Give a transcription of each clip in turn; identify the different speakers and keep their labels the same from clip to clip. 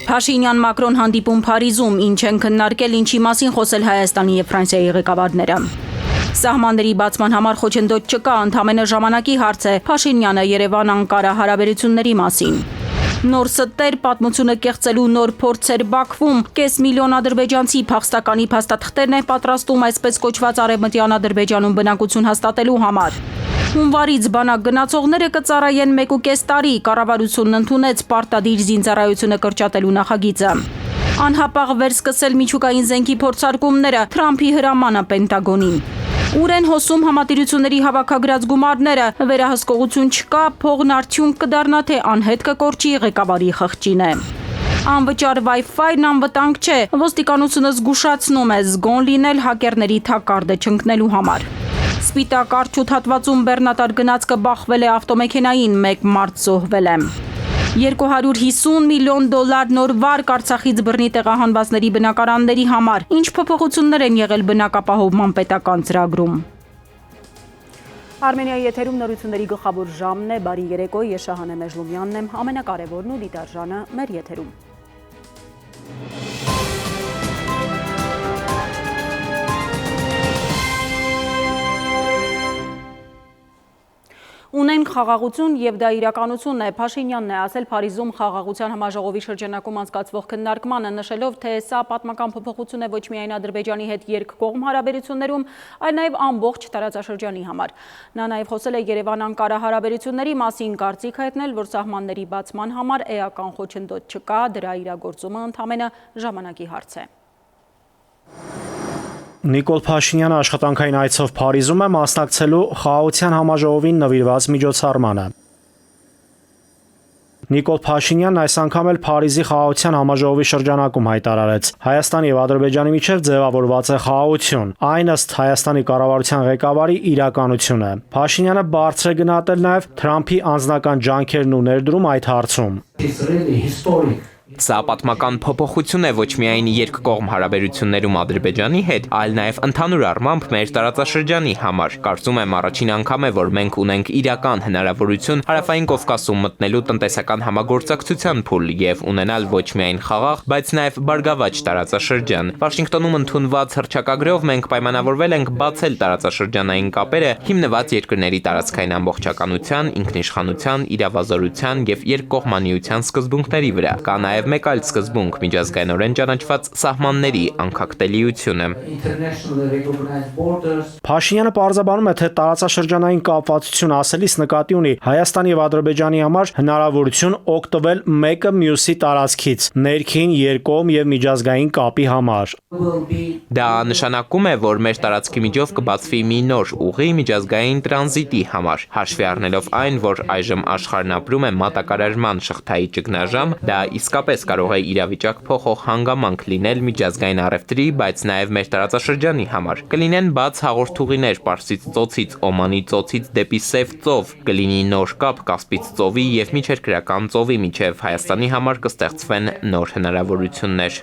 Speaker 1: Փաշինյան-Մակրոն հանդիպում Փարիզում, ինչ են քննարկել, ինչի մասին խոսել Հայաստանի եւ Ֆրանսիայի ղեկավարները։ Սահմանների բացման համար խոչընդոտ չկա, ընդամենը ժամանակի հարց է Փաշինյանը Երևան-Անկարա հարաբերությունների մասին։ Նոր ստեր պատմությունը կեղծելու նոր փորձեր Բաքվում, կես միլիոն ադրբեջանցի փախստականի փաստաթղթերն է պատրաստում այսպես կոչված Արևմտյան Ադրբեջանում բնակություն հաստատելու համար։ Հունվարից բանակ գնացողները կծառայեն 1.5 տարի, կառավարությունն ընդունեց պարտադիր զինծառայությունը կրճատելու նախագիծը։ Անհապաղ վերսկսել միջուկային զենքի փորձարկումները, Թրամփի հրամանը Պենտագոնին։ Ուր են հոսում համատիրությունների հավաքագրած գումարները, վերահսկողություն չկա, փողն արդյունք կդառնա, թե անհետ կկորչի ղեկավարի խղճին է։ Անվճար Wi-Fi-ն անվտանգ չէ, ոստիկանությունը զգուշացնում է զգոն լինել հակերների թակարդը չընկնելու համար։ Սպիտակ արջուտ հատվածում բեռնատար գնացքը բախվել է ավտոմեքենային, 1 մարդ զոհվել է։ $250 միլիոն նոր վարկ Արցախից բռնի տեղահանվածների բնակարանների համար, ինչ փոփոխություններ են եղել բնակապահովման պետական ծրագրում։ Արմենիայի եթերում նորությունների գլխավոր ժամն է, բարի երեկո, ես Շահանե Մեժլումյանն եմ, ամենակարևորն ու դիտարժանը մեր եթերում։ Ունենք խաղաղություն եւ դա իրականություն է, Փաշինյանն է ասել Փարիզում խաղաղության համաժողովի շրջանակում անցկացվող քննարկմանը, նշելով, թե սա պատմական փոփոխություն է ոչ միայն Ադրբեջանի հետ երկկողմ հարաբերություններում, այլ նաեւ ամբողջ տարածաշրջանի համար։ Նա նաեւ խոսել է Երևան-Անկարա հարաբերությունների մասին, կարծիք հայտնել, որ սահմանների բացման համար էական խոչընդոտ չկա, դրա իրագործումը ընդամենը ժամանակի հարց է։
Speaker 2: Նիկոլ Փաշինյանը աշխատանքային այցով Փարիզում է մասնակցելու խաղաղության համաժողովին նվիրված միջոցառմանը։ Նիկոլ Փաշինյանն այս անգամ էլ Փարիզի խաղաղության համաժողովի շրջանակում հայտարարեց. Հայաստանի եւ Ադրբեջանի միջև ձևավորված է խաղաղություն, այն ըստ Հայաստանի կառավարության ղեկավարի իրականություն է։ Փաշինյանը բարձր է գնահատել նաեւ Թրամփի անձնական ջանքերն ու ներդրում այդ հարցում։
Speaker 3: Սա պատմական փոփոխություն է ոչ միայն երկկողմ հարաբերություններում Ադրբեջանի հետ, այլ նաև ընդհանուր առմամբ մեր տարածաշրջանի համար։ Կարծում եմ առաջին անգամ է, որ մենք ունենք իրական հնարավորություն Հարավային Կովկասում մտնելու տնտեսական համագործակցության փուլ եւ ունենալ ոչ միայն խաղաղ, բայց նաև բարգավաճ տարածաշրջան։ Վաշինգտոնում ընդունված հռչակագրով մենք պայմանավորվել ենք բացել տարածաշրջանային կապերը հիմնված երկրների տարածքային ամբողջականության, ինքնիշխանության, իրավազորության եւ երկկողմանիության սկզբունքների վրա։ Կա նաև մեկ այլ սկզբունք՝ միջազգայինորեն ճանաչված սահմանների անկախտելիությունը։
Speaker 2: Փաշինյանը պարզաբանում է, թե տարածաշրջանային կապվածություն ասելիս նկատի ունի Հայաստանի եւ Ադրբեջանի համար հնարավորություն օգտվել մեկը մյուսի տարածքից, ներքին, երկկողմ եւ միջազգային կապի համար։
Speaker 3: Դա նշանակում է, որ մեր տարածքի միջով կբացվի մի նոր ուղի միջազգային տրանզիտի համար, հաշվի առնելով այն, որ այժմ աշխարհն ապրում է մատակարարման շղթայի ճգնաժամ, դա իսկապես կարող է իրավիճակ փոխող հանգամանք լինել միջազգային առևտրի, բայց նաև մեր տարածաշրջանի համար։ Կլինեն բաց հաղորդուղիներ Պարսից ծոցից, Օմանի ծոցից դեպի Սև ծով, կլինի նոր կապ Կասպից ծովի եւ միջերկրական ծովի միջև, Հայաստանի համար կստեղծվեն նոր հնարավորություններ։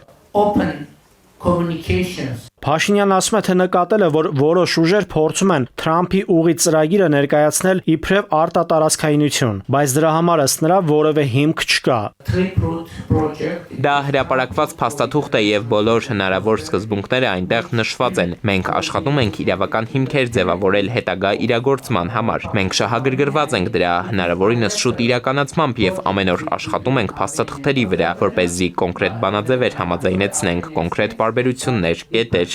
Speaker 2: Փաշինյանն ասում է, թե նկատել է, որ որոշ ուժեր փորձում են Թրամփի ուղի ծրագիրը ներկայացնել իբրև արտատարածքայնություն, բայց դրա համար ըստ նրա որևէ հիմք չկա։
Speaker 3: Դա հրապարակված փաստաթուղթ է եւ բոլոր հնարավոր սկզբունքները այնտեղ նշված են։ Մենք աշխատում ենք իրավական հիմքեր ձևավորել հետագա իրագործման համար։ Մենք շահագրգռված ենք դրա հնարավորինս շուտ իրականացմամբ եւ ամեն օր աշխատում ենք փաստաթղթերի վրա, որպեսզի կոնկրետ բանաձևեր համաձայնեցնենք, կոնկրետ պարբերություններ, կետեր։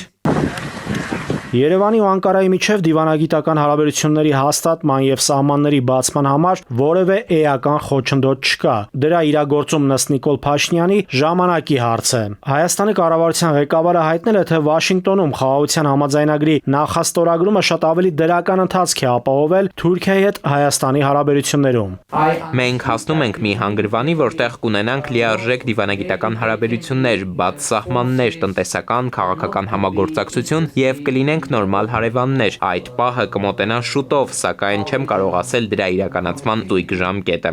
Speaker 2: Երևանի ու Անկարայի միջև դիվանագիտական հարաբերությունների հաստատման եւ սահմանների բացման համար որևէ էական խոչընդոտ չկա։ Դրա իրագործումն ըստ Նիկոլ Փաշինյանի ժամանակի հարց է։ Հայաստանի կառավարության ղեկավարը հայտնել է, թե Վաշինգտոնում խաղաղության համաձայնագրի նախաստորագրումը շատ ավելի դրական ընթացք է ապահովել Թուրքիայի հետ Հայաստանի հարաբերություններում։
Speaker 3: Մենք հասնում ենք մի հանգրվանի, որտեղ կունենանք լիարժեք դիվանագիտական հարաբերություններ, բաց սահմաններ, տնտեսական, քաղաքական համագործակցություն եւ կլինեն նորմալ հարևաններ, այդ պահը կմոտենա շուտով, սակայն չեմ կարող ասել դրա իրականացման տույկ ժամկետը։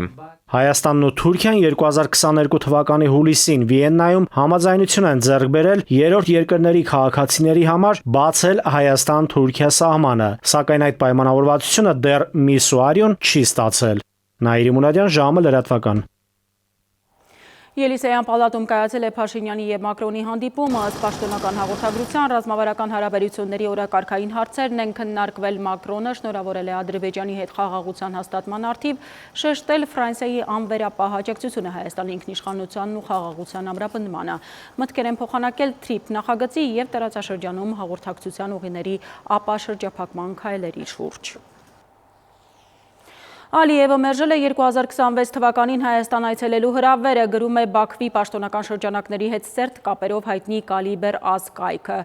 Speaker 2: Հայաստանն ու Թուրքիան 2022 թվականի հուլիսին Վիեննայում համաձայնություն են ձեռք բերել երրորդ երկրների քաղաքացիների համար բացել Հայաստան-Թուրքիա սահմանը, սակայն այդ պայմանավորվածությունը դեռ մի սուարյուն չի ստացել։ Նաիրի Մունադյան, ժամը լրատվական։
Speaker 1: Ելիսեյան պալատում կայացել է Փաշինյանի և Մակրոնի հանդիպումը, ըստ պաշտոնական հաղորդագրության ռազմավարական հարաբերությունների օրակարգային հարցերն են քննարկվել։ Մակրոնը շնորհավորել է Ադրբեջանի հետ խաղաղության հաստատման առթիվ, շեշտել Ֆրանսիայի անվերապահ աջակցությունը Հայաստանի ինքնիշխանությանն ու խաղաղության ամրապնդմանը։ Մտքեր են փոխանակել TRIP նախագծի և տարածաշրջանում հաղորդակցության ուղիների ապաշրջափակման քայլերի շուրջ։ Ալիևը մերժել է 2026 թվականին Հայաստան այցելելու հրավերը, գրում է Բաքվի պաշտոնական շրջանակների հետ սերտ կապերով հայտնի Կալիբեր Ազ կայքը։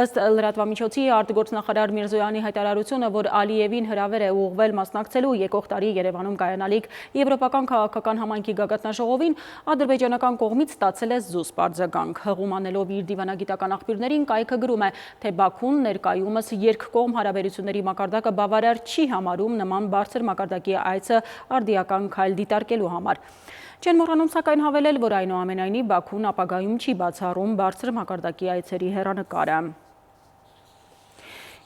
Speaker 1: Ըստ լրատվամիջոցի արտգործնախարար Միրզոյանի հայտարարությունը, որ Ալիևին հրավեր է ուղղվել մասնակցելու եկող տարի Երևանում կայանալիք Եվրոպական քաղաքական համայնքի գագաթնաժողովին, ադրբեջանական կողմից ստացել է զուսպ արձագանք։ Հղում անելով իր դիվանագիտական աղբյուրներին, կայքը գրում է, թե Բաքուն ներկայումս երկկողմ հարաբերությունների մակարդակը բավարար չի համարում նման բարձր մակարդակի այցը արդիական քայլ դիտարկելու համար։ Չեն մոռանում սակայն հավելել, որ այնուամենայնիվ Բաքուն ապագայում չի բացառում բարձր մակարդակի այցերի հեռանկարը։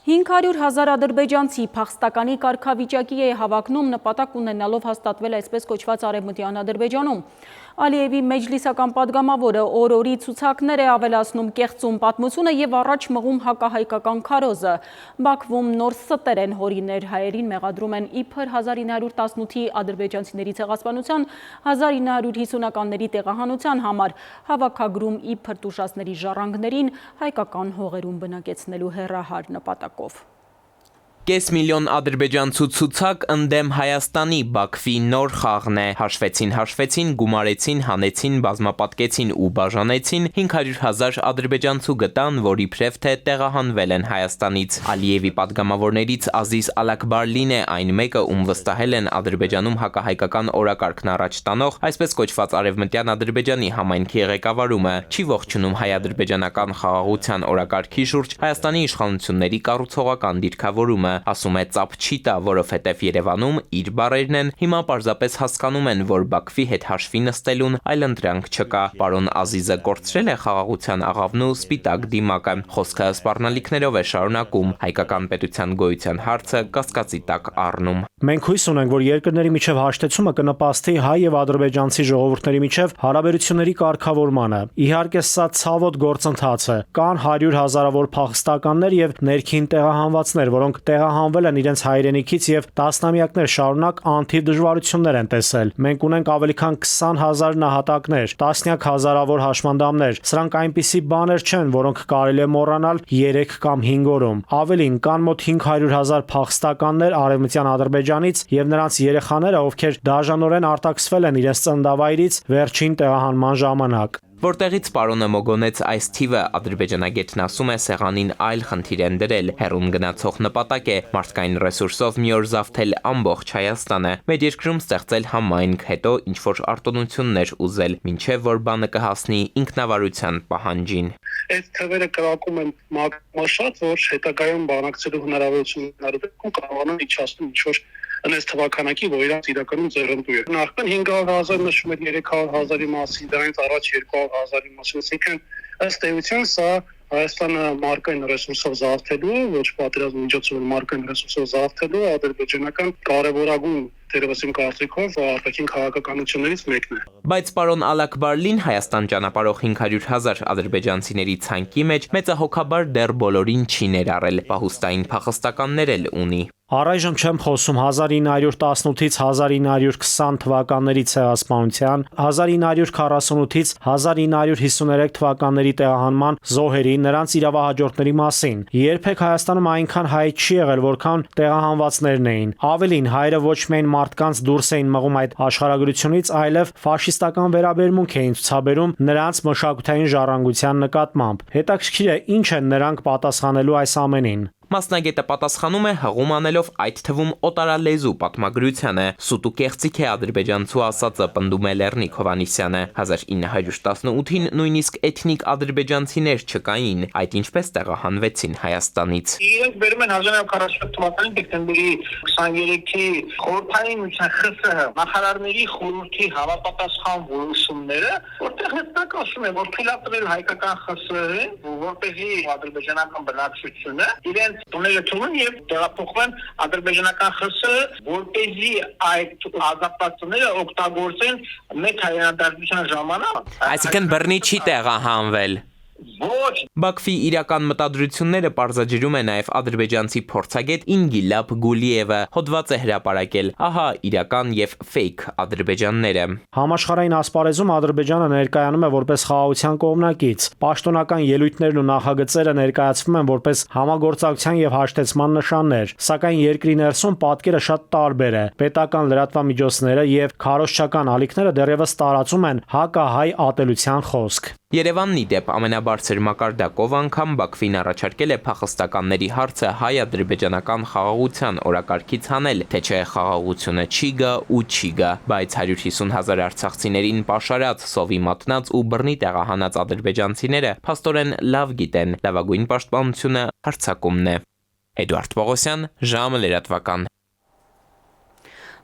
Speaker 1: 500,000 ադրբեջանցի փախստականի կարգավիճակի է հավակնում նպատակ ունենալով հաստատվել այսպես կոչված Արևմտյան Ադրբեջանում։ Ալիևի մեջլիսական падգամավորը օր-օրի ցուցակներ է ավելացնում կեղծում պատմությունը եւ առաջ մղում հակահայկական քարոզը։ Բաքվում նոր ստեր են հորիներ, հայերին մեղադրում են իբր 1918-ի ադրբեջանցիների ցեղասպանության, 1950-ականների տեղահանության համար, հավաքագրում իբր տուժածների ժառանգներին հայկական հողերում բնակեցնելու հեռահար նպատակով։
Speaker 3: Կես միլիոն ադրբեջանցու ցուցակ ընդդեմ Հայաստանի Բաքվի նոր խաղն է։ Հաշվեցին, գումարեցին, հանեցին, բազմապատկեցին ու բաժանեցին 500,000 ադրբեջանցու գտան, որ իբրև թե տեղահանվել են Հայաստանից։ Ալիևի падգամավորներից Ազիզ Ալաքբարլին է այն մեկը, ում վստահել են Ադրբեջանում հակահայկական օրակարգն առաջ տանող, այսպես կոչված Արևմտյան Ադրբեջանի համայնքի ղեկավարումը, չի ողջունում հայ-ադրբեջանական խաղաղության օրակարգի շուրջ Հայաստանի իշխանությունների կառուցողական դիրքավորումը։ Ասում է ծափ չի տա, որովհետև Երևանում իր բառերն են, հիմա պարզապես հասկանում են, որ Բաքվի հետ հաշվի նստելուն այլընտրանք չկա։ Պարոն Ազիզը կորցրել է խաղաղության աղավն ու սպիտակ դիմակը։ Խոսքը սպառնալիքներով է շարունակում, հայկական պետության գոյության հարցը կասկածի տակ առնում։
Speaker 2: Մենք հույս ունենք, որ երկրների միջև հաշտեցումը կնպաստի հայ եւ ադրբեջանցի ժողովուրդների միջև հարաբերությունների կարգավորմանը։ Իհարկե, սա ցավոտ գործընթաց է։ Կան 100,000-ավոր փախստականներ եւ ներքին տեղահանվածներ, որոնք տեղահանվել են իրենց հայրենիքից եւ տասնամյակներ շարունակ անթիվ դժվարություններ են տեսել։ Մենք ունենք ավելի քան 20,000 նահատակներ, տասնյակ հազարավոր հաշմանդամներ։ Սրանք այնպիսի բաներ չեն, որոնք կարելի է մոռանալ 3 կամ 5 օրում։ Ավելին, կան մոտ 500,000 փախստականներ Արևմտյան Ադրբեջանից եւ նրանց երեխաները, ովքեր դաժանորեն արտաքսվել են իրենց ծննդավայրից վերջին տեղահանման ժամանակ։
Speaker 3: Որտեղից պարոնը մոգոնեց այս թիվը, ադրբեջանագետն ասում է սեղանին այլ խնդիր են դրել։ Հեռուն գնացող նպատակ է մարդկային ռեսուրսով մի օր զավթել ամբողջ Հայաստանը, մեր երկրում ստեղծել համայնք, հետո ինչ-որ արտոնություններ ուզել, մինչև որ բանը կհասնի ինքնավարության պահանջին։
Speaker 4: Այս թվերը կրակում են մակաշատ, որ հետագայում բանակցելու հնարավորություն ունենալու կարողանան իջացնել ինչ-որ այս թվականակի, որ իրանց իրականում ձեռնտու է։ Նախքան 500,000 նշում է 300,000-ի մասին, դրանից առաջ 200,000-ի մասին, այսինքն ըստ էության սա Հայաստանը մարկային ռեսուրսով զավթելու, ոչ պատերազմի միջոցով մարկային ռեսուրսով զավթելու ադրբեջանական կարևորագույն դերևս իմ կարծիքով արտաքին քաղաքականություններից մեկն է։
Speaker 3: Բայց պարոն Ալաքբարլին Հայաստան ճանապարհող 500,000 ադրբեջանցիների ցանկի մեջ մեծահոգաբար դեռ բոլորին չի ներառել, պահուստային փախստականներ էլ ունի։
Speaker 2: Առայժմ չեմ խոսում 1918-ից 1920 թվականների ցեղասպանության, 1948-ից 1953 թվականների տեղահանման զոհերի, նրանց իրավահաջորդների մասին։ Երբեք Հայաստանում այնքան հայ չի եղել, որքան տեղահանվածներն էին։ Ավելին, հայերը ոչ միայն մարդկանց դուրս էին մղում այդ աշխարհագրությունից, այլև ֆաշիստական վերաբերմունք էին ցուցաբերում նրանց մշակութային ժառանգության նկատմամբ։ Հետաքրքիր է, ինչ են նրանք պատասխանելու այս ամենին։
Speaker 3: Մասնագետը պատասխանում է հղում անելով այդ թվում օտարալեզու պատմագրությանը։ Սուտ ու կեղծիք է ադրբեջանցու ասածը, պնդում է Լեռնիկ Հովհաննիսյանը։ 1918-ին նույնիսկ էթնիկ ադրբեջանցիներ չկային, այդ ինչպես տեղահանվեցին Հայաստանից։
Speaker 4: Իրենք բերում են 1947 թվականի դեկտեմբերի 23-ի խորհրդային ԽՍՀ նախարարների խորհրդի համապատասխան որոշումները, որտեղ հստակ
Speaker 5: ՀԱԿ-ը ասում է, որ թույլատրել հայկական ԽՍՀ-ին, որպեսզի ադրբեջանական բնակչությունը իրենց տները թողեն եւ տեղափոխվեն ադրբեջանական ԽՍՀ, որպեսզի այդ ազատվածները օգտագործեն մեծ հայրենադարձության ժամանակ։
Speaker 3: Այսինքն բռնի չի տեղահանվել։
Speaker 5: Ոչ,
Speaker 3: Բաքվի իրական մտադրությունները պարզաջրում է նաև ադրբեջանցի փորձագետ Ինգիլապ Գուլիևը, հոդված է հրապարակել, ահա իրական եւ ֆեյք ադրբեջանները։
Speaker 2: Համաշխարհային ասպարեզում Ադրբեջանը ներկայանում է որպես խաղաղության կողմնակից։ Պաշտոնական ելույթներն ու նախագծերը ներկայացվում են որպես համագործակցության եւ հաշտեցման նշաններ, սակայն երկրի ներսում պատկերը շատ տարբեր է։ Պետական լրատվամիջոցները եւ քարոզչական ալիքները դեռևս տարածում են հակահայ ատելության խոսք։
Speaker 3: Երևանն ի դեպ ամենաբարձր մակարդակով անգամ Բաքվին առաջարկել է փախստականների հարցը հայ-ադրբեջանական խաղաղության օրակարգից հանել, թե չէ խաղաղությունը չի գա ու չի գա, բայց 150,000 արցախցիներին պաշարած, սովի մատնած ու բռնի տեղահանած ադրբեջանցիները փաստորեն լավ գիտեն, լավագույն պաշտպանությունը հարձակումն է։ Էդուարդ Պողոսյան, ժամը լրատվական։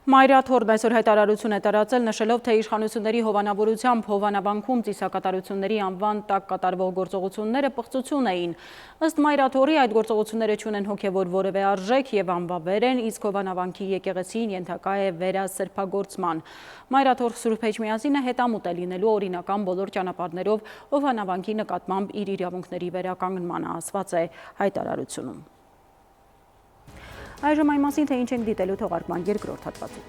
Speaker 1: Մայրաթորն այսօր հայտարարություն է տարածել, նշելով, թե իշխանությունների հովանավորությամբ Հովանավանքում ծիսակատարությունների անվան տակ կատարվող գործողությունները պղծություն էին։ Ըստ Մայրաթորի այդ գործողությունները չունեն հոգևոր որևէ արժեք եւ անվավեր են, իսկ Հովանավանքի եկեղեցին ենթակա է վերասրբագործման։ Մայրաթոր Սուրբ Էջմիածինը հետամուտ է լինելու օրինական բոլոր ճանապարհներով Հովանավանքի նկատմամբ իր իրավունքների վերականգնմանը, ասված է հայտարարությունում։ Այժմ այն մասին, թե ինչ ենք դիտելու թողարկման երկրորդ հատվածում։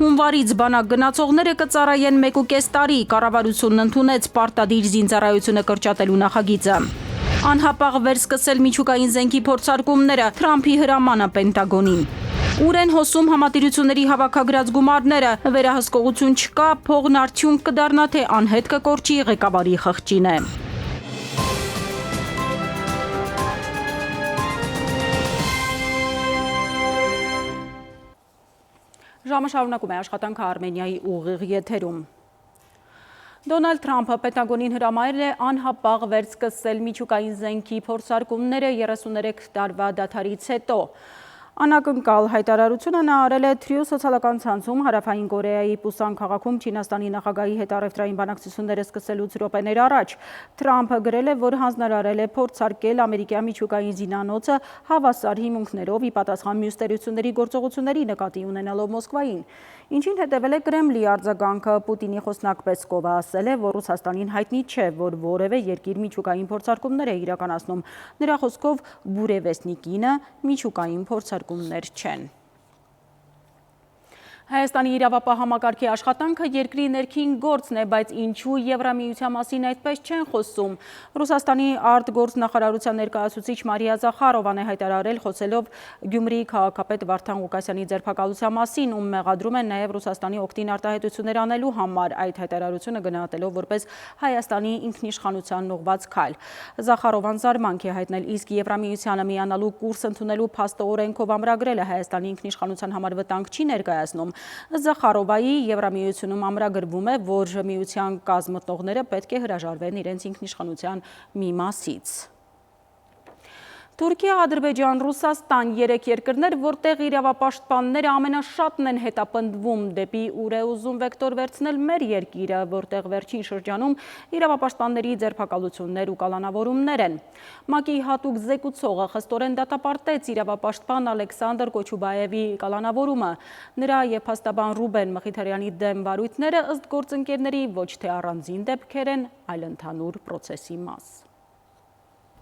Speaker 1: Հունվարից բանակ գնացողները կծառայեն 1.5 տարի, կառավարությունն ընդունեց պարտադիր զինծառայությունը կրճատելու նախագիծը։ Անհապաղ վերսկսել միջուկային զենքի փորձարկումները, Թրամփի հրամանը Պենտագոնին։ Ուր են հոսում համատիրությունների հավաքագրած գումարները, վերահսկողություն չկա, փողն արդյունք կդառնա, թե անհետ կկորչի ղեկավարի խղճին է։ Ժամը շարունակում է աշխատանքը Արմենիայի ուղիղ եթերում։ Դոնալդ Թրամփը Պենտագոնին հրամայել է անհապաղ վերսկսել միջուկային զենքի փորձարկումները 33 տարվա դադարից հետո։ Անակնկալ հայտարարությունը նա արել է Թրյու սոցիալական ցանցում Հարավային Կորեայի Պուսան քաղաքում Չինաստանի նախագահի հետ առևտրային բանակցությունները սկսելուց րոպեներ առաջ։ Թրամփը գրել է, որ հանձնարարել է փորձարկել ամերիկյան միջուկային զինանոցը հավասար հիմունքներով ի պատասխան մյուս տերությունների գործողությունների նկատի ունենալով Մոսկվային։ Ինչին հետևել է Կրեմլի արձագանքը, Պուտինի խոսնակ Պեսկովը ասել է, որ Ռուսաստանին հայտնի չէ, որ որևէ երկիր միջուկային փորձարկումներ է իրականացնում։ Նրա խոսքով Բուրևեստնիկինը միջուկային փորձարկումներ չեն։ Հայաստանի իրավապահ համակարգի աշխատանքը երկրի ներքին գործն է, բայց ինչու Եվրամիության մասին այդպես չեն խոսում։ Ռուսաստանի արտգործնախարարության ներկայացուցիչ Մարիա Զախարովան է հայտարարել, խոսելով Գյումրիի քաղաքապետ Վարդան Ղուկասյանի ձերբակալության մասին, ում մեղադրում են նաև Ռուսաստանի օգտին արտահայտություններ անելու համար, այդ հայտարարությունը գնահատելով որպես Հայաստանի ինքնիշխանությանն ուղղված քայլ։ Զախարովան զարմանք է հայտնել, իսկ Եվրամիությանը միանալու կուրս ընդունելու փաստը օրենքով ամրագրելը Հայաստանի ինքնիշխանության համար վտանգ չի ներկայացնում։ Զախարովայի Եվրամիությունում ամրագրվում է, որ միության կազմ մտնողները պետք է հրաժարվեն իրենց ինքնիշխանության մի մասից։ Թուրքիա, Ադրբեջան, Ռուսաստան, 3 երկրներ, որտեղ իրավապաշտպանները ամենաշատն են հետապնդվում, դեպի ուր է ուզում վեկտոր վերցնել մեր երկիրը, որտեղ վերջին շրջանում իրավապաշտպանների ձերբակալություններ ու կալանավորումներ են։ ՄԱԿ-ի հատուկ զեկուցողը խստորեն դատապարտեց իրավապաշտպան Ալեքսանդր Կոչուբաևի կալանավորումը։ Նրա եւ փաստաբան Ռուբեն Մխիթարյանի դեմ վարույթները ըստ գործընկերների ոչ թե առանձին դեպքեր են, այլ ընդհանուր պրոցեսի մաս։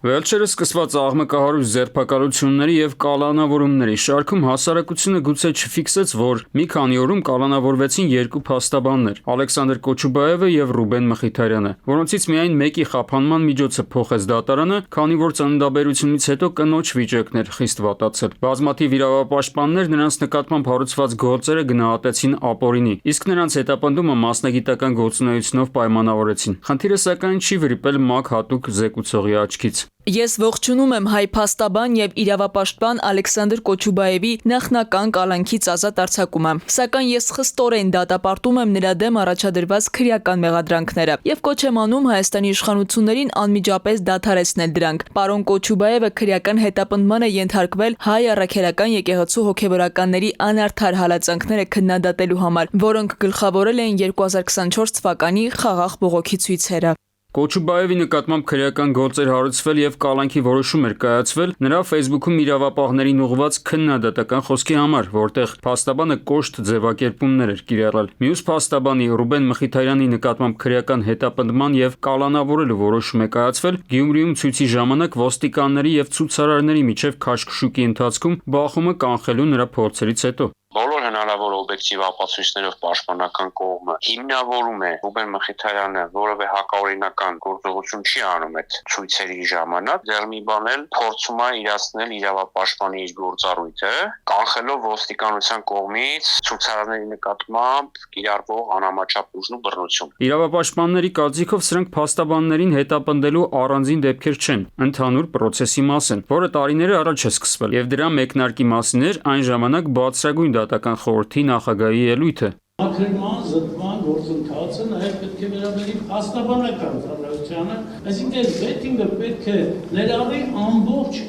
Speaker 6: Վերջերս սկսված աղմկահարույց ձերբակալությունների եւ կալանավորումների շարքում հասարակությունը գուցե չֆիքսեց, որ մի քանի օրում կալանավորվեցին 2 փաստաբաններ՝ Ալեքսանդր Կոչուբաևը եւ Ռուբեն Մխիթարյանը, որոնցից միայն մեկի խափանման միջոցը փոխեց դատարանը, քանի որ ծննդաբերությունից հետո կնոջ վիճակն էր խիստ վատացել։ Բազմաթիվ իրավապաշտպաններ նրանց նկատմամբ հարուցված գործերը գնահատեցին ապօրինի, իսկ նրանց հետապնդումը մասնագիտական գործունեությունով պայմանավորեցին։ Խնդիրը սակայն չի վրիպել ՄԱԿ հատուկ զեկուցողի աչքից։
Speaker 7: Ես ողջունում եմ հայ փաստաբան եւ իրավապաշտպան Ալեքսանդր Կոչուբաևի նախնական կալանքից ազատ արձակումը, սակայն ես խստորեն դատապարտում եմ նրա դեմ առաջադրված քրեական մեղադրանքները եւ կոչ եմ անում Հայաստանի իշխանություններին անմիջապես դադարեցնել դրանք։ Պարոն Կոչուբաևը քրեական հետապնդման է ենթարկվել հայ առաքելական եկեղեցու հոգեվորականների անարդար հալածանքները քննադատելու համար, որոնք գլխավորել էին 2024 թվականի խաղաղ բողոքի ցույցերը։
Speaker 6: Կոչուբաևի նկատմամբ քրեական գործեր հարուցվել եւ կալանքի որոշում էր կայացվել նրա Facebook-ում իրավապահներին ուղղված քննադատական խոսքի համար, որտեղ փաստաբանը կոշտ ձևակերպումներ էր կիրառել։ Մյուս փաստաբանի Ռուբեն Մխիթարյանի նկատմամբ քրեական հետապնդման եւ կալանավորելու որոշում է կայացվել Գյումրիում ցույցի ժամանակ ոստիկանների եւ ցուցարարների միջև քաշքշուկի ընթացքում բախումը կանխելու նրա փորձերից հետո։
Speaker 8: Բոլոր հնարավոր օբյեկտիվ ապացույցներով պաշտպանական կողմը հիմնավորում է Ռուբեն Մխիթարյանը որևէ հակաօրինական գործողություն չի անում այդ ցույցերի ժամանակ, դեռ մի բան էլ փորձում է իրացնել իրավապաշտպանի իր գործառույթը, կանխելով ոստիկանության կողմից ցուցարարների նկատմամբ կիրառվող անհամաչափ ուժն ու բռնություն։
Speaker 6: Իրավապաշտպանների կարծիքով սրանք փաստաբաններին հետապնդելու առանձին դեպքեր չեն, ընդհանուր պրոցեսի մաս են, որը տարիներ առաջ է սկսվել, եւ դրա մեկնարկի մասին էր այն ժամանակ բարձրագույն դատական խորհրդի նախագահի ելույթը։
Speaker 9: Մաքրման, զտման գործընթացը նաև պետք է վերաբերի փաստաբանական ծառայությանը, այսինքն վեթինգը պետք է ներառի ամբողջ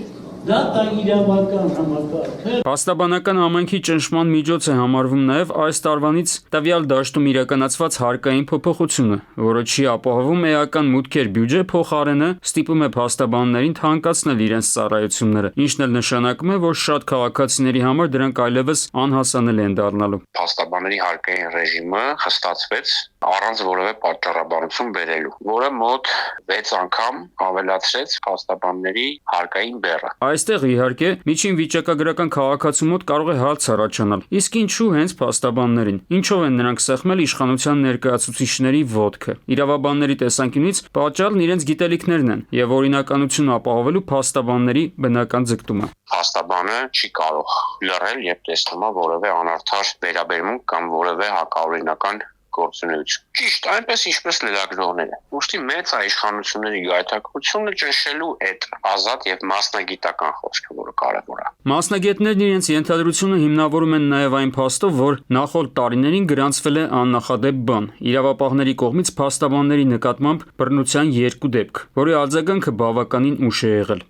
Speaker 9: դատա իրավական համակարգը։
Speaker 6: Փաստաբանական համայնքի ճնշման միջոց է համարվում նաև այս տարվանից տվյալ դաշտում իրականացված հարկային փոփոխությունը, որը չի ապահովում էական մուտքեր բյուջե փոխարենը ստիպում է փաստաբաններին թանկացնել իրենց ծառայությունները, ինչն էլ նշանակում է, որ շատ քաղաքացիների համար դրանք այլևս անհասանելի են դառնալու։
Speaker 8: Փաստաբանների հարկային ռեժիմը խստացվեց առանց որևէ պատճառաբանություն բերելու, որը մոտ 6 անգամ ավելացրեց փաստաբանների հարկային բեռը։
Speaker 6: Այստեղ իհարկե միջին վիճակագրական քաղաքացու մոտ կարող է հարց առաջանալ. իսկ ինչու հենց փաստաբաններին, ինչով են նրանք սեղմել իշխանության ներկայացուցիչների ոտքը։ Իրավաբանների տեսանկյունից պատճառն իրենց գիտելիքներն են եւ օրինականություն ապահովելու փաստաբանների բնական ձգտումը։
Speaker 8: Փաստաբանը չի կարող լռել, երբ տեսնում է որևէ անարդար վերաբերմունք կամ որևէ հակաօրինական գործունեություն։ Ճիշտ, այնպես ինչպես լրագրողները։ Ուստի մեծ է իշխանությունների գայթակղությունը ճնշելու այդ ազատ եւ մասնագիտական խոսքը, որը կարեւոր է։
Speaker 6: Մասնագետներն իրենց ենթադրությունը հիմնավորում են նաեւ այն փաստով, որ նախորդ տարիներին գրանցվել է աննախադեպ բան՝ իրավապահների կողմից փաստաբանների նկատմամբ բռնության 2 դեպք, որի արձագանքը բավականին ուշ է եղել։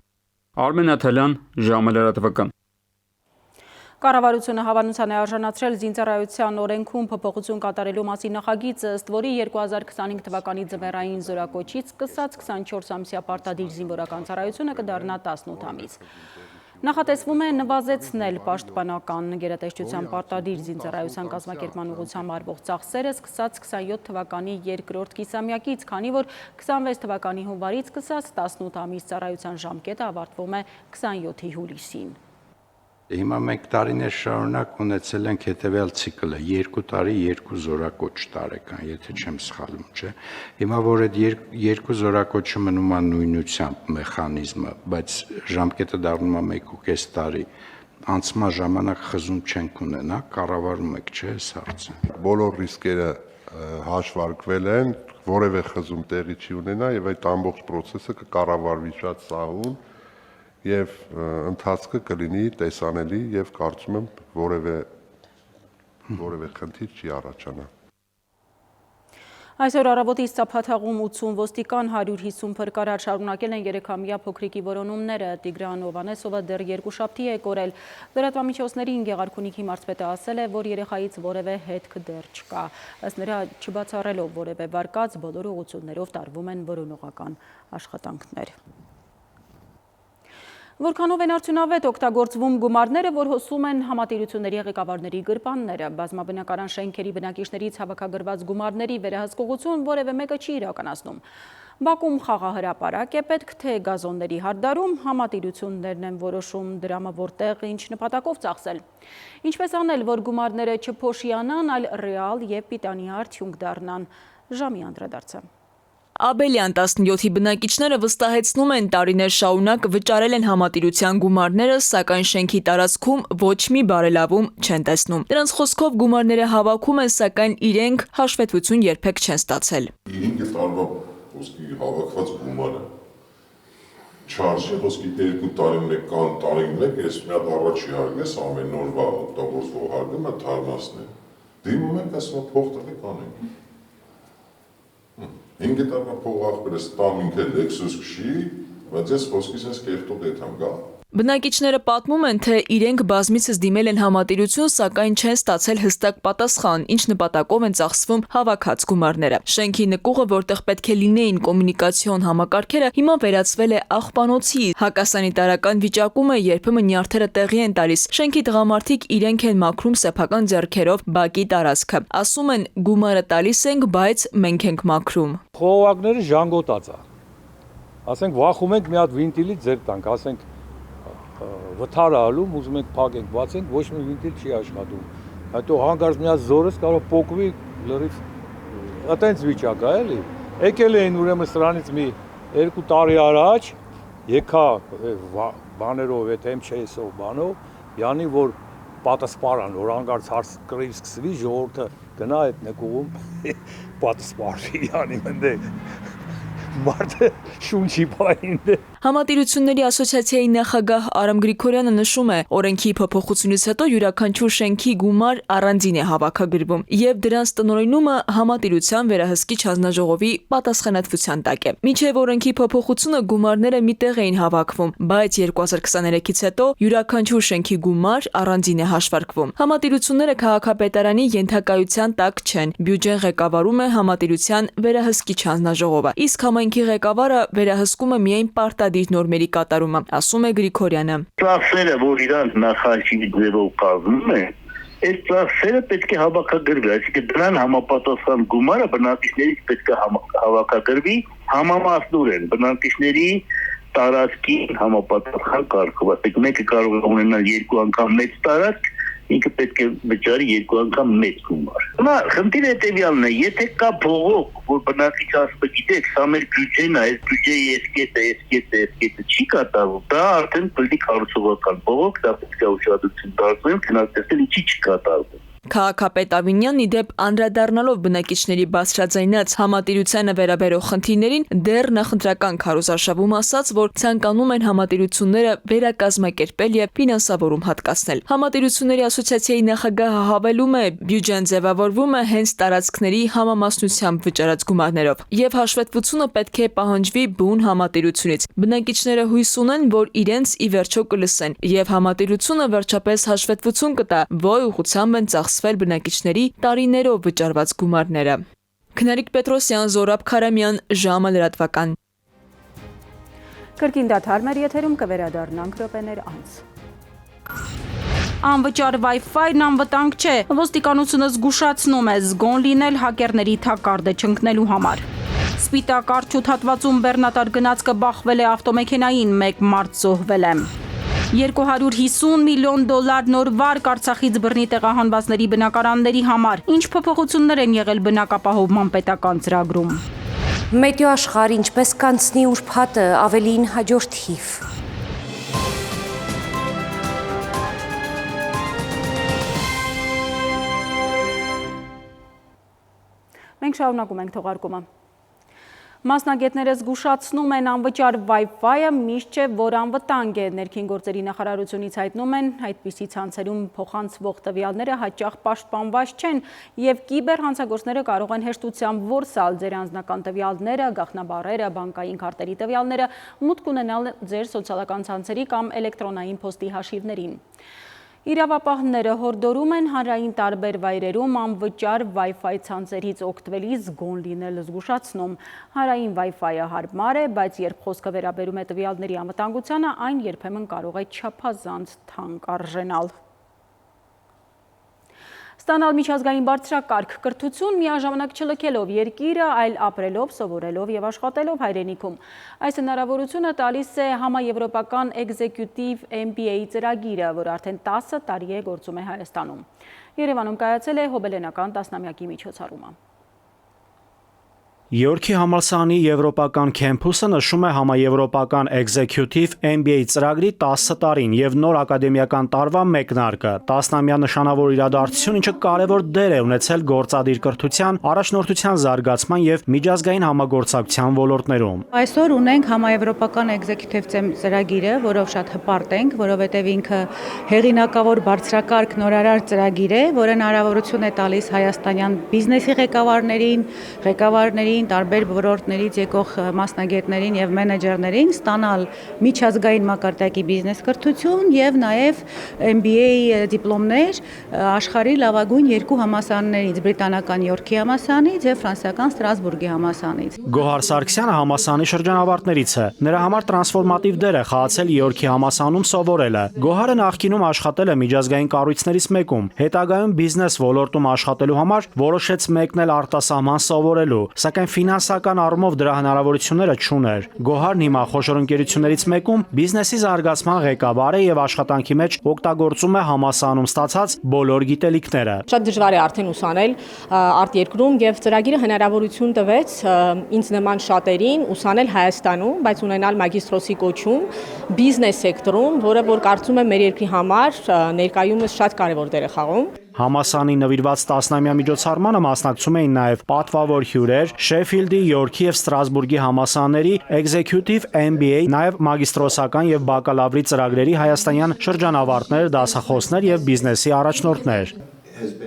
Speaker 6: Արմեն Աթալյան, ժամը-լրատվական։
Speaker 1: Կառավարությունը հավանության է արժանացրել զինծառայության օրենքում փոփոխություն կատարելու մասին նախագիծը, ըստ որի 2025 թվականի ձմեռային զորակոչից սկսած 24 ամսյա պարտադիր զինվորական ծառայությունը կդառնա 18 ամիս։ Նախատեսվում է նվազեցնել պաշտպանական գերատեսչության պարտադիր զինծառայության կազմակերպման ուղղությամբ արվող ծախսերը սկսած 27 թվականի երկրորդ կիսամյակից, քանի որ 26 թվականի հունվարից սկսած 18 ամիս ծառայության ժամկետը ավարտվում է 27 հուլիսին։
Speaker 10: Հիմա մենք տարիներ շարունակ ունեցել ենք հետևյալ ցիկլը՝ 2 տարի 2 զորակոչ տարեկան, եթե չեմ սխալվում, չէ։ Հիմա որ այդ 2 զորակոչը մնում է նույնությամբ մեխանիզմը, բայց ժամկետը դառնում է 1.5 տարի, անցման ժամանակ խզում չենք ունենա, կառավարում եք, չէ, այս հարցը։
Speaker 11: Բոլոր ռիսկերը հաշվարկվել են, որևէ խզում տեղի չի ունենա եւ այդ ամբողջ process-ը կկառավարվի շատ սահուն եւ ընթացքը կլինի տեսանելի եւ կարծում եմ որևէ խնդիր չի առաջանա։
Speaker 1: Այսօր առավոտից Ծափաթաղում 80 ոստիկան 150 փրկարար շարունակել են 3-ամյա փոքրիկի որոնումները։ Տիգրան Հովանեսովը դեռ 2 շաբթի է կորել։ Լրատվամիջոցներին Գեղարքունիքի մարզպետը ասել է, որ երեխայից որևէ հետք դեռ չկա։ Ըստ նրա, չբացառելով որևէ վարկած, բոլոր ուղղություններով տարվում են որոնողական աշխատանքներ։ Որքանով են արդյունավետ օգտագործվում գումարները, որ հոսում են համատիրությունների ղեկավարների գրպանները, բազմաբնակարան շենքերի բնակիչներից հավաքագրված գումարների վերահսկողություն որևէ մեկը չի իրականացնում։ Բաքում խաղահրապարակ է պետք, թե գազոնների հարդարում, համատիրություններն են որոշում դրամը որտեղ ինչ նպատակով ծախսել։ Ինչպես անել, որ գումարները չփոշիանան, այլ ռեալ եւ պիտանի արդյունք դառնան։ Ժամի անդրադարձը։
Speaker 7: Աբելյան 17-ի բնակիչները վստահեցնում են տարիներ շարունակ վճարել են համատիրության գումարները, սակայն շենքի տարածքում ոչ մի բարելավում չեն տեսնում։ Դրանց խոսքով գումարները հավաքում են, սակայն իրենք հաշվետվություն երբեք չեն ստացել։
Speaker 12: 5 տարվա ոսկի հավաքված գումարը
Speaker 11: չարժի, ոսկի 2 տարին մեկ կան տարին մեկ, ես մի հատ առաջի հարգես ամեն նոր օգտագործվող հարգումը թարմասն է։ Դիմում ենք, ասում է փող տվեք անենք։ 5 տարվա փող աղբերս տամ ինքը Lexus քշի, բայց ես ոսկիս ես կերտոտ եթամ գա։
Speaker 7: Բնակիչները պատմում են, թե իրենք բազմիցս դիմել են համատիրություն, սակայն չեն ստացել հստակ պատասխան, ինչ նպատակով են ծախսվում հավաքած գումարները։ Շենքի նկուղը, որտեղ պետք է լինեին կոմունիկացիոն համակարգերը, հիմա վերածվել է աղբանոցի։ Հակասանիտարական վիճակում է, երբեմն նյարդերը տեղի են տալիս։ Շենքի տղամարդիկ իրենք են մաքրում սեփական ձեռքերով բակի տարածքը։ Ասում են՝ գումարը տալիս ենք, բայց մենք ենք մաքրում։
Speaker 12: Խողովակները ժանգոտած է։ Ասենք վախում ենք մի հատ վինտիլից ձեր տանք, ասենք վթարը ալում, ուզում ենք փակենք, բացենք, ոչ մի վինտիլ չի աշխատում։ Հետո հանկարծ մի հատ զորս կարող փոկվի լրիվ այտենց վիճակ է, էլի։ Եկել էին ուրեմն սրանից մի 2 տարի առաջ, եկա բաներով, այդ MЧS-ով բանով, յանի որ պատասպարան, որ հանկարծ հարց կռիվ սկսվի, ժողովուրդը գնա այդ նկուղում պատասպարվի, յանի մնդե մարդը շունչի պային դե։
Speaker 7: Համատիրությունների ասոցիացիայի նախագահ Արամ Գրիգորյանը նշում է, օրենքի փոփոխությունից հետո յուրաքանչյուր շենքի գումար առանձին է հավաքագրվում, եւ դրանց տնօրինումը համատիրության վերահսկիչ հանձնաժողովի պատասխանատվության տակ է։ Մինչև օրենքի փոփոխությունը գումարները մի տեղ էին հավաքվում, բայց 2023-ից հետո յուրաքանչյուր շենքի գումար առանձին է հաշվարկվում։ Համատիրությունները քաղաքապետարանի ենթակայության տակ չեն։ Բյուջեն ղեկավարում է համատիրության վերահսկիչ հանձնաժողովը, իսկ համայնքի ղեկավարը վերահսկում է միայն պարտադիր նորմերի կատարումը, ասում է Գրիգորյանը։
Speaker 13: Ծախսերը, որ իրանք նախարարի ձևով կազմում են, այս ծախսերը պետք է հավաքագրվի, այսինքն դրան համապատասխան գումարը բնակիչներից պետք է հավաքագրվի համամասնորեն, բնակիչների տարածքին համապատասխան կարգով, այսինքն մեկը կարող է ունենալ 2 անգամ մեծ տարածք, ինքը պետք է վճարի 2 անգամ մեծ գումար։ Հիմա խնդիրը հետևյալն է, եթե կա փողոք, որ բնակիչ ասում է, գիտեք, սա մեր բյուջեն է, այս բյուջեի այս կետը չի կատարվում, դա արդեն պլի կառուցողական փողոք, դա պետք է ուշադրություն դարձնել, քննարկել ինչի չի կատարվում։
Speaker 7: Քաղաքապետ Ավինյանն ի դեպ անդրադառնալով բնակիչների բարձրաձայնած համատիրությանը վերաբերող խնդիրներին դեռ նախընտրական քարոզարշավում ասաց, որ ցանկանում են համատիրությունները վերակազմակերպել եւ ֆինանսավորում հատկացնել։ Համատիրությունների ասոցիացիայի նախագահը հավելում է, բյուջեն ձևավորվում է հենց տարածքների համամասնությամբ վճարած գումարներով եւ հաշվետվությունը պետք է պահանջվի բուն համատիրությունից։ Բնակիչները հույս ունեն, որ իրենց ի վերջո կլսեն եւ համատիրությունը վերջապես հաշվետվություն կտա, որ ուղղությամբ են ծախսվել բնակիչների տարիներով վճարված գումարները։ Քնարիկ Պետրոսյան, Զորաբ Քարամյան, ժամը լրատվական։
Speaker 1: Կրկին դադար մեր եթերում կվերադառնանք րոպեներ անց։ Անվճար Wi-Fi-ն անվտանգ չէ, ոստիկանությունը զգուշացնում է զգոն լինել հակերների թակարդը չընկնելու համար։ Սպիտակ արջութատվածում բեռնատար գնացքը բախվել է ավտոմեքենային, 1 մարդ զոհվել է։ $250 միլիոն նոր վարկ Արցախից բռնի տեղահանվածների բնակարանների համար։ Ինչ փոփոխություններ են եղել բնակապահովման պետական ծրագրում։
Speaker 14: Մետեո աշխարհ ինչպես կանցնի ուրբաթը, ավելին հաջորդ հիվ։
Speaker 1: Մենք շարունակում ենք թողարկումը։ Մասնագետները զգուշացնում են անվճար Wi-Fi-ը միշտ չէ, որ անվտանգ է։ Ներքին գործերի նախարարությունից հայտնում են, այդպիսի ցանցերում փոխանցվող տվյալները հաճախ պաշտպանված չեն եւ կիբերհանցագործները կարող են հեշտությամբ որսալ ձեր անձնական տվյալները, գաղտնաբառերը, բանկային քարտերի տվյալները, մուտք ունենալ ձեր սոցիալական ցանցերի կամ էլեկտրոնային փոստի հաշիվներին։ Իրավապահները հորդորում են հանրային տարբեր վայրերում անվճար Wi-Fi ցանցերից օգտվելիս զգոն լինել զգուշացնում։ Հանրային Wi-Fi-ը հարմար է, բայց երբ խոսքը վերաբերում է տվյալների անվտանգությանը, այն երբեմն կարող է չափազանց թանկ արժենալ։ Ստանալ միջազգային բարձրակարգ կրթություն միաժամանակ չլքելով երկիրը, այլ ապրելով, սովորելով եւ աշխատելով հայրենիքում։ Այս հնարավորությունը տալիս է համաեվրոպական Executive MBA ծրագիրը, որ արդեն 10 տարի է գործում է Հայաստանում։ Երևանում կայացել է հոբելենական 10-ամյակի միջոցառումը։
Speaker 2: Յորքի համալսարանի եվրոպական քեմփուսը նշում է համաեվրոպական Executive MBA ծրագրի 10 տարին եւ նոր ակադեմիական տարվա մեկնարկը։ 10-ամյա նշանավոր իրադարձություն, ինչը կարևոր դեր է ունեցել գործադիր կրթության, առաջնորդության զարգացման եւ միջազգային համագործակցության ոլորտներում։
Speaker 15: Այսօր ունենք համաեվրոպական Executive ծրագիրը, որով շատ հպարտ ենք, որովհետեւ ինքը հեղինակավոր բարձրակարգ նորարար ծրագիր է, որը հնարավորություն է տալիս հայաստանյան բիզնեսի ղեկավարներին, տարբեր ոլորտներից եկող մասնագետներին եւ մենեջերներին ստանալ միջազգային մակարդակի բիզնես կրթություն եւ նաեւ MBA դիպլոմներ աշխարհի լավագույն երկու համալսարաններից՝ բրիտանական Յորքի համալսարանից եւ ֆրանսիական Ստրասբուրգի համալսարանից։
Speaker 2: Գոհար Սարգսյանը համալսարանի շրջանավարտներից է։ Նրա համար տրանսֆորմատիվ դեր է խաղացել Յորքի համալսարանում սովորելը։ Գոհարը նախկինում աշխատել է միջազգային կառույցներից մեկում, հետագայում բիզնես ոլորտում աշխատելու համար որոշեց մեկնել արտասահման սովորելու, սակայն ֆինանսական առումով դրա հնարավորությունները չուներ։ Գոհարն հիմա խոշոր ընկերություններից մեկում բիզնեսի զարգացման ղեկավար է եւ աշխատանքի մեջ օգտագործում է համալսարանում ստացած բոլոր գիտելիքները։
Speaker 16: Շատ դժվար է արդեն ուսանել արտերկրում եւ ծրագիրը հնարավորություն տվեց ինձ նման շատերին ուսանել Հայաստանում, բայց ունենալ մագիստրոսի կոչում բիզնես սեկտորում, որը որ կարծում եմ մեր երկրի համար ներկայումս շատ կարեւոր դեր է խաղում։
Speaker 2: Համալսարանի նվիրված 10-ամյա միջոցառմանը մասնակցում էին նաև պատվավոր հյուրեր Շեֆիլդի, Յորքի եւ Ստրասբուրգի համալսարանների Executive MBA, նաև մագիստրոսական եւ բակալավրի ծրագրերի հայաստանյան շրջանավարտներ, դասախոսներ եւ բիզնեսի առաջնորդներ։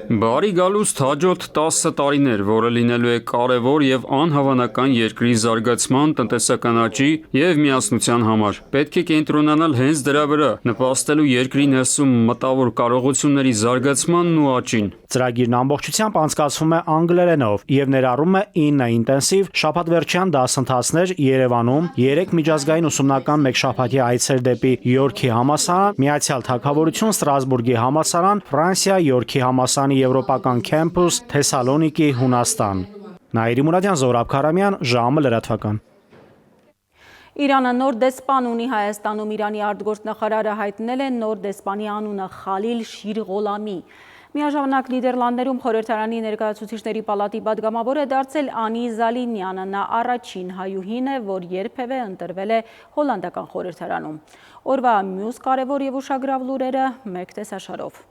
Speaker 6: Բարի գալուստ հաջորդ 10 տարիներ, որը լինելու է կարևոր եւ անհավանական երկրի զարգացման, տնտեսական աճի եւ միասնության համար։ Պետք է կենտրոնանալ հենց դրա վրա, նպաստելու երկրի ներսում մտավոր կարողությունների զարգացմանն ու աճին։
Speaker 2: Ծրագիրն ամբողջությամբ անցկացվում է անգլերենով եւ ներառում է 9 ինտենսիվ շաբաթվերջյան դասընթացներ Երևանում, 3 միջազգային ուսումնական մեկշաբաթյա այցեր դեպի Յորքի համալսարան, Միացյալ Թագավորություն, Ստրասբուրգի համալսարան, Ֆրանսիա, Յորքի համալսարանի եվրոպական քեմփուս, Թեսալոնիկի, Հունաստան։ Նաիրի Մուրադյան, Զորաբ Քարամյան, ժամը լրատվական։
Speaker 1: Իրանը նոր դեսպան ունի Հայաստանում։ Իրանի արտգործնախարարը հայտնել է նոր դեսպանի անունը Խալիլ Շիր Ղոլամի։ Միաժամանակ Նիդերլանդներում խորհրդարանի ներկայացուցիչների պալատի պատգամավոր է դարձել Անի Զալինյանը։ Նա առաջին հայուհին է, որ երբևէ ընտրվել է հոլանդական խորհրդարանում։ Օրվա մյուս կարևոր եւ ուշագրավ լուրերը մեկ տեսաշարով։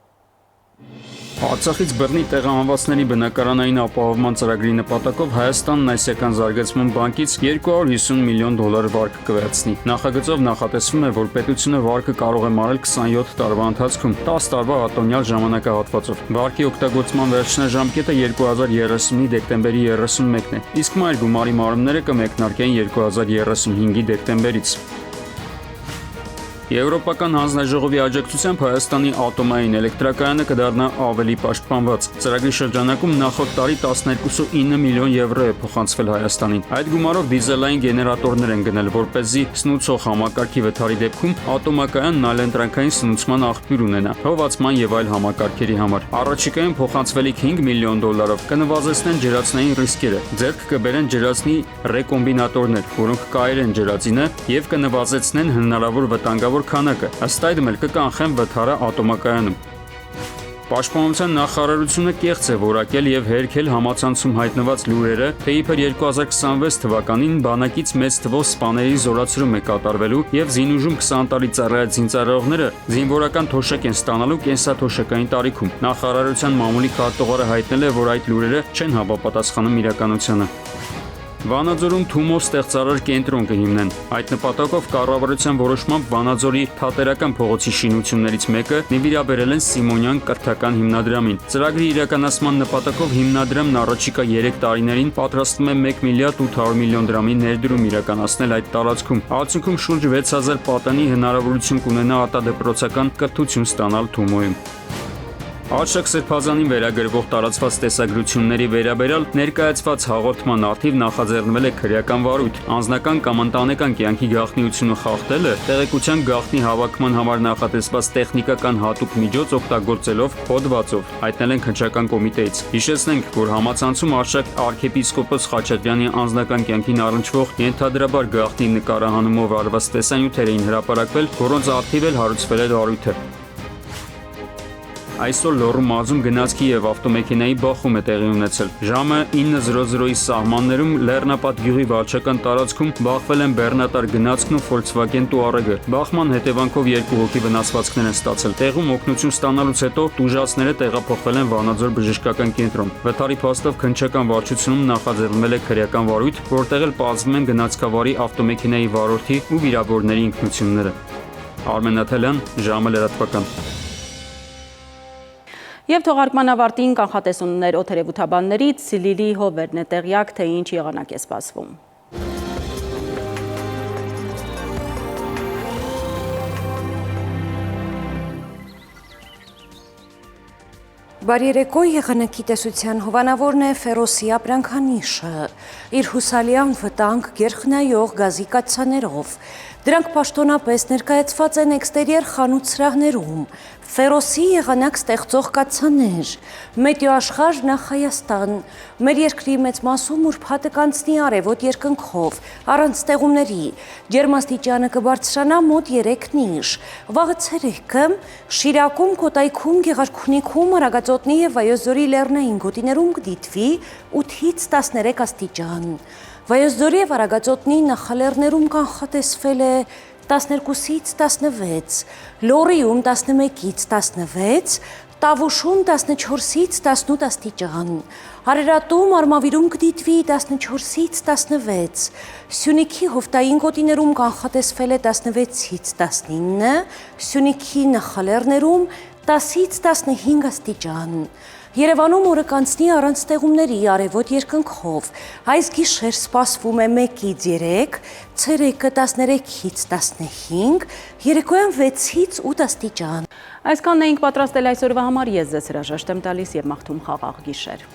Speaker 6: Արցախից բռնի տեղահանվածների բնակարանային ապահովման ծրագրի նպատակով Հայաստանն Ասիական զարգացման բանկից $250 միլիոն վարկ կվերցնի։ Նախագծով նախատեսվում է, որ պետությունը վարկը կարող է մարել 27 տարվա ընթացքում 10 տարվա ատոնյալ ժամանակահատվածով։ Վարկի օգտագործման վերջնաժամկետը 2030-ի դեկտեմբերի 31-ն է, իսկ մայր գումարի մարմինները կմեկնարկեն 2035-ի դեկտեմբերից։ Եվրոպական հանձնաժողովի աջակցությամբ Հայաստանի ատոմային էլեկտրակայանը կդառնա ավելի պաշտպանված։ Ծրագրի շրջանակում նախորդ տարի 12.9 միլիոն եվրո է փոխանցվել Հայաստանին։ Այդ գումարով դիզելային գեներատորներ են գնել, որպեսզի սնուցող համակարգի վթարի դեպքում ատոմակայանն այլընտրանքային սնուցման աղբյուր ունենա, հովացման եւ այլ համակարգերի համար։ Առաջիկայում փոխանցվելիք $5 միլիոն կնվազեցնեն ջրածնային ռիսկերը, ձեռք կբերեն ջրածնի ռեկոմբինատորներ, որոնք կայրեն ջրածինը եւ կնվազեցնեն հնարավոր վտանգավոր քանակը, ըստ այդմ էլ կկանխեն վթարը ատոմակայանում։ Պաշտպանության նախարարությունը կեղծ է որակել եւ հերքել համացանցում հայտնված լուրերը, թե իբր 2026 թվականին բանակից մեծ թվով սպաների զորացում է կատարվելու եւ զինուժում 20 տարի ծառայած զինծառայողները զինվորական թոշակ են ստանալու կենսաթոշակային տարիքում։ Նախարարության մամուլի քարտուղարը հայտնել է, որ այդ լուրերը չեն համապատասխանում իրականությանը։ Վանաձորում Թումո ստեղծարար կենտրոն կհիմնեն։ Այդ նպատակով կառավարության որոշմամբ Վանաձորի Թատերական փողոցի շինություններից մեկը նվիրաբերել են Սիմոնյան կրթական հիմնադրամին։ Ծրագրի իրականացման նպատակով հիմնադրամն առաջիկա 3 տարիներին պատրաստվում է 1 միլիարդ 800 միլիոն դրամի ներդրում իրականացնել այդ տարածքում։ Արդյունքում շուրջ 6000 պատանի հնարավորություն կունենա արտադպրոցական կրթություն ստանալ Թումոյում։ Արշակ Սրբազանին վերագրվող տարածված տեսագրությունների վերաբերյալ ներկայացված հաղորդման առթիվ նախաձեռնվել է քրեական վարույթ։ Անձնական կամ ընտանեկան կյանքի գաղտնիությունը խախտելը տեղեկության գաղտնի հավաքման համար նախատեսված տեխնիկական հատուկ միջոց օգտագործելով հոդվածով, հայտնել են քննչական կոմիտեից։ Հիշեցնենք, որ համացանցում Արշակ arczepiskopos Խաչատրյանի անձնական կյանքին առնչվող ենթադրաբար գաղտնի նկարահանումով արված տեսանյութեր էին հրապարակվել, որոնց առթիվ էլ հարուցվել է վարույթը։ Այսօր Լոռու մարզում գնացքի եւ ավտոմեքենայի բախում է տեղի ունեցել։ Ժամը 9:00-ի սահմաններում Լեռնապատ գյուղի վարչական տարածքում բախվել են բեռնատար գնացքն ու Volkswagen Touareg-ը։ Բախման հետևանքով 2 հոգի վնասվածքներ են ստացել։ Տեղում օգնություն ստանալուց հետո տուժածները տեղափոխվել են Վանաձոր բժշկական կենտրոն։ Վթարի փաստով քննչական վարչությունում նախաձեռնվել է քրեական վարույթ, որտեղ էլ պարզվում են գնացքավարի ավտոմեքենայի վարորդի ու վիրավորների ինքնությունները։ Արմեն Աթելյան, ժամը լրատվական։
Speaker 1: Եվ թողարկման ավարտին կանխատեսումներ օդերևութաբաններից Սիլիլի Հովերն է տեղյակ, թե ինչ եղանակ է սպասվում։
Speaker 14: Բարի երեկո, եղանակի տեսության հովանավորն է Ֆերոսի ապրանքանիշը, իր հուսալիան վտանգ գերխնայող գազի կաթսաներով։ Դրանք պաշտոնապես ներկայացված են էքստերիեր խանութ սրահներում, Ֆերոսի եղանակ ստեղծող կաթսաներ, Մետեոաշխարհ նախ Հայաստան, մեր երկրի մեծ մասում ուրբաթը կանցնի արևոտ երկնքով, առանց ստեղումների, ջերմաստիճանը կբարձրանա մոտ 3 նիշ, վաղը ցերեկը Շիրակում, Կոտայքում, Գեղարքունիքում, Արագածոտնի եւ Վայոց-Ձորի լեռնային գոտիներում կդիտվի 8-ից 13 աստիճան։ Վայոց-Ձորի եւ Արագածոտնի նախալեռներում կանխատեսվել է 12-ից 16, Լոռիում 11-ից 16, Տավուշում 14-ից 18 աստիճան, Արարատում, Արմավիրում կդիտվի 14-ից 16, Սյունիքի հովտային գոտիներում կանխատեսվել է 16-ից 19, Սյունիքի նախալեռներում 10-ից 15 աստիճան։ Երևանում օրը կանցնի առանց ստեղումների արևոտ երկնքով, այս գիշեր սպասվում է 1-ից 3, ցերեկը 13-ից 15, երեկոյան 6-ից 8 աստիճան։
Speaker 1: Այսքանն էինք պատրաստել այսօրվա համար, ես ձեզ հրաժեշտ եմ տալիս եւ մաղթում խաղաղ գիշեր։